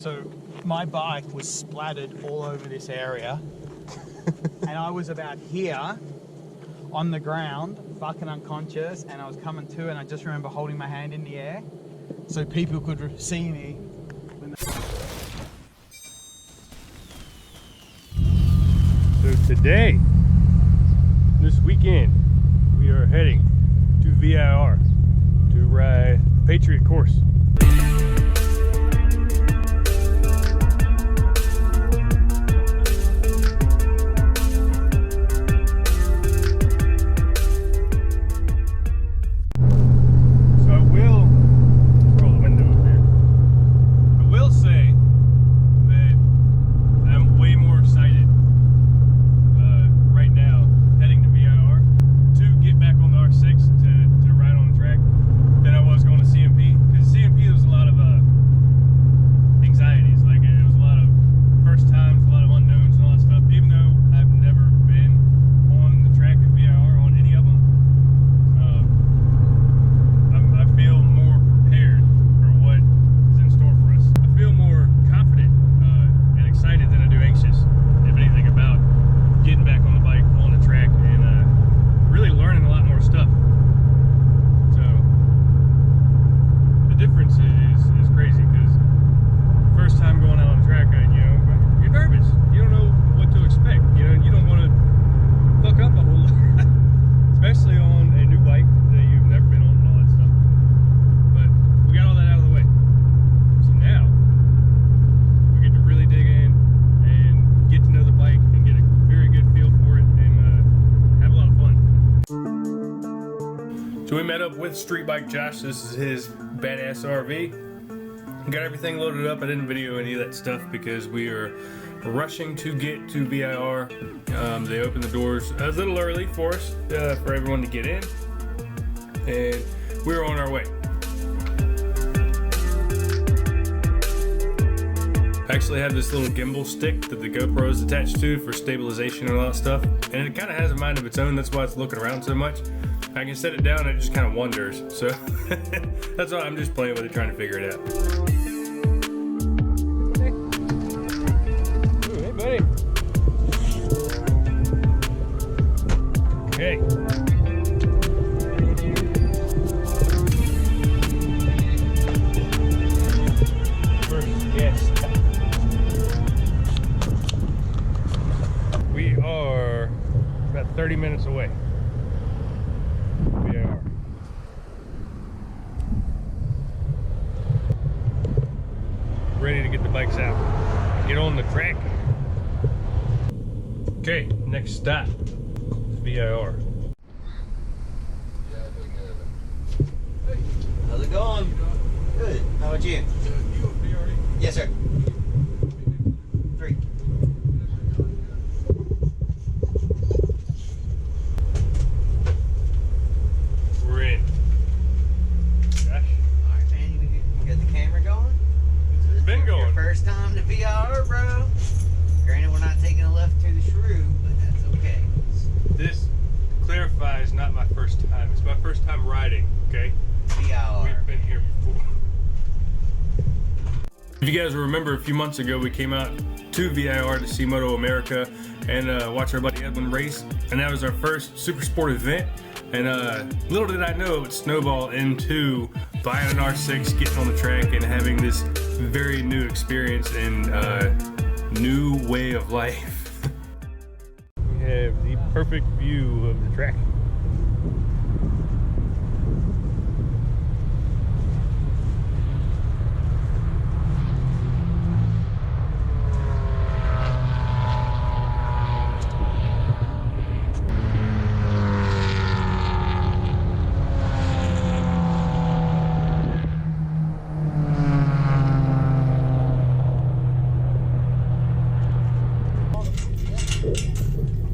So my bike was splattered all over this area. And I was about here on the ground, fucking unconscious, and I was coming to, and I just remember holding my hand in the air so people could see me. So today, this weekend, we are heading to VIR to ride Patriot course. So we met up with Street Bike Josh. This is his badass RV. Got everything loaded up. I didn't video any of that stuff because we are rushing to get to VIR. They opened the doors a little early for us, for everyone to get in, and we're on our way. I actually have this little gimbal stick that the GoPro is attached to for stabilization and all that stuff, and it kind of has a mind of its own. That's why it's looking around so much. I can set it down and it just kind of wanders. So that's why I'm just playing with it, trying to figure it out. Ooh, hey, buddy. Okay. First guest. We are about 30 minutes away. VIR. Ready to get the bikes out. Get on the track. Okay, next stop. VIR. Hey. How's it going? Good. How about you? Yes, sir. 3. We're in. Josh? Alright, man. You got the camera going? It's been going. Your first time to VIR, bro. Granted, we're not taking a left to the shrew, but that's okay. This clarifies not my first time. It's my first time riding, okay? VIR. We've been here before. If you guys remember, a few months ago we came out to VIR to see Moto America and watch our buddy Edwin race, and that was our first super sport event. And little did I know it would snowball into buying an R6, getting on the track, and having this very new experience and new way of life. We have the perfect view of the track.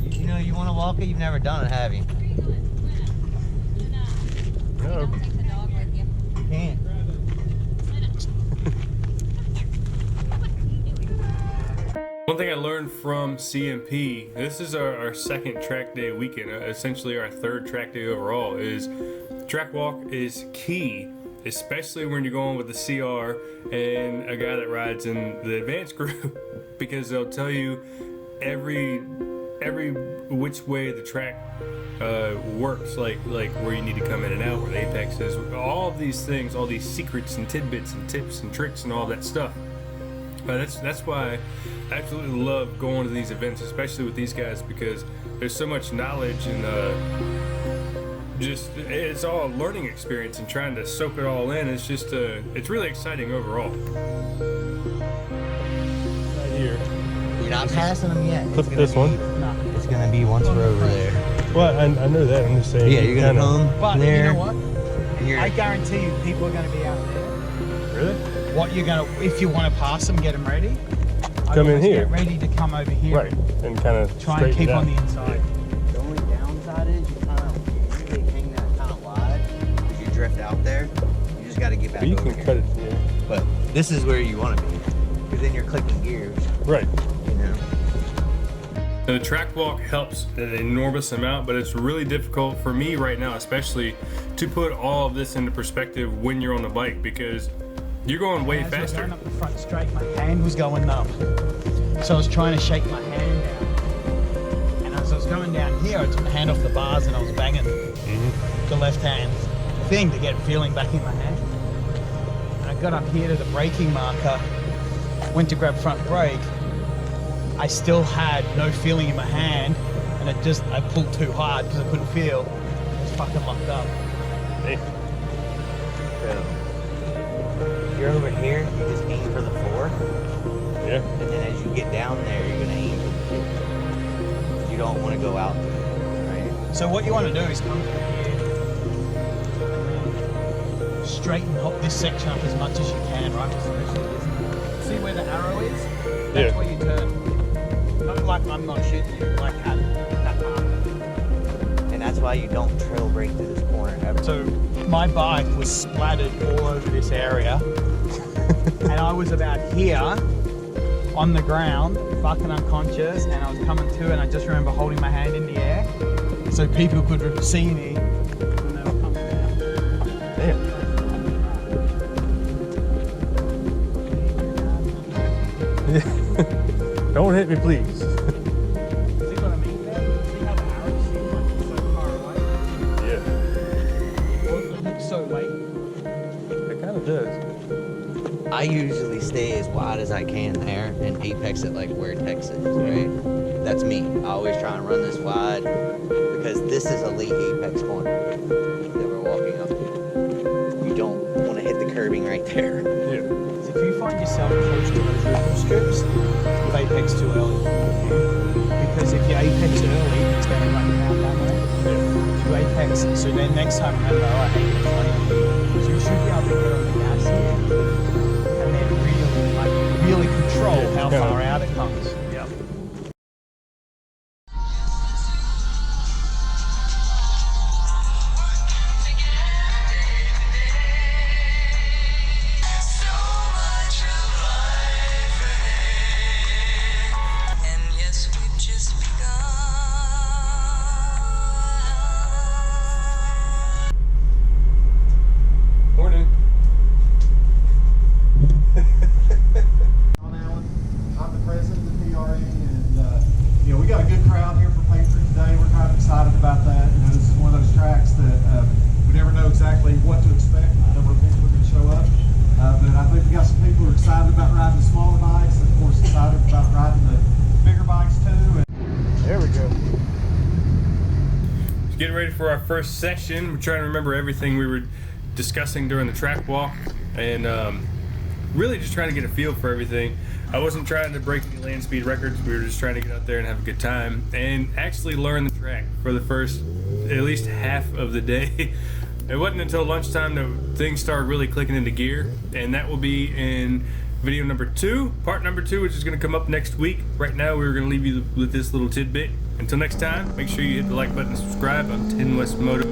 You know you want to walk it? You've never done it, have you? No. You can't. One thing I learned from CMP, this is our second track day weekend, essentially our third track day overall, is track walk is key especially when you're going with the CR and a guy that rides in the advanced group, because they'll tell you every which way the track works, like where you need to come in and out, where the apex is, all of these things, all these secrets and tidbits and tips and tricks and all that stuff. That's why I absolutely love going to these events, especially with these guys, because there's so much knowledge and just it's all a learning experience and trying to soak it all in. It's just it's really exciting overall. Right here. You're not passing them yet. Clip this one. It's gonna be once we're over there. Well, I know that. I'm just saying. Yeah, you're gonna come But there. you know what? And you're I guarantee you people are going to be out there. Really? What you're going to, if you want to pass them, get them ready. Come in here. Get ready to come over here. Right. And kind of Try and keep on the inside. The only downside is you usually hang that kind of wide because you drift out there. You just got to get back But you over can here. cut it. Yeah. But this is where you want to be because then you're clicking gears. Right. You know. The track walk helps an enormous amount, but it's really difficult for me right now, especially to put all of this into perspective when you're on the bike, because you're going way As I was faster. going up the front straight, my hand was going numb. So I was trying to shake my hand down. And as I was going down here, I took my hand off the bars and I was banging the left hand thing to get feeling back in my hand. And I got up here to the braking marker, went to grab front brake. I still had no feeling in my hand, and I pulled too hard because I couldn't feel. It was fucking locked up. Hey. So if you're over here, you just aim for the 4. Yeah. And then as you get down there, you're gonna aim for the 2. You don't want to go out there, right? So what you want to do is come through here, straighten hop this section up as much as you can, right? See where the arrow is? That's Yeah. where you turn. Not like I'm not shooting you, like at that marker. And that's why you don't trail brake through this corner ever. So my bike was splattered all over this area, and I was about here on the ground, fucking unconscious, and I was coming to, and I just remember holding my hand in the air so people could see me when they were coming down. Damn. Don't hit me, please. See what I mean there? See how the arrow seems like it's so far away? Yeah. Or it looks so late. It kind of does. I usually stay as wide as I can there and apex it like where Tex is, right? That's me. I always try and run this wide because this is a late apex point that we're walking up to. You don't want to hit the curbing right there. Yeah. If you find yourself close to those rhythm strips, you apex too early. Because if you apex early, it's going to run you out that way. Yeah. If you apex, so then next time remember, I apex running. So you should be able to get on the gas here and then really control how far out it comes. Yep. Morning. I'm the president of the PRA, and we got a good crowd here for Patriot today. We're kind of excited about that. This is one of those tracks that we never know exactly what to expect. The number of people are going to show up, but I think we got some people who are excited about riding the smaller bikes, and of course excited about riding the bigger bikes too. There we go. Getting ready for our first session. We're trying to remember everything we were discussing during the track walk, and really just trying to get a feel for everything. I wasn't trying to break any land speed records. We were just trying to get out there and have a good time and actually learn the track for the first at least half of the day. It wasn't until lunchtime that things started really clicking into gear, and that will be in video number 2, part number 2, which is going to come up next week. Right now we're going to leave you with this little tidbit. Until next time, make sure you hit the like button and subscribe. I'm 10 West Moto.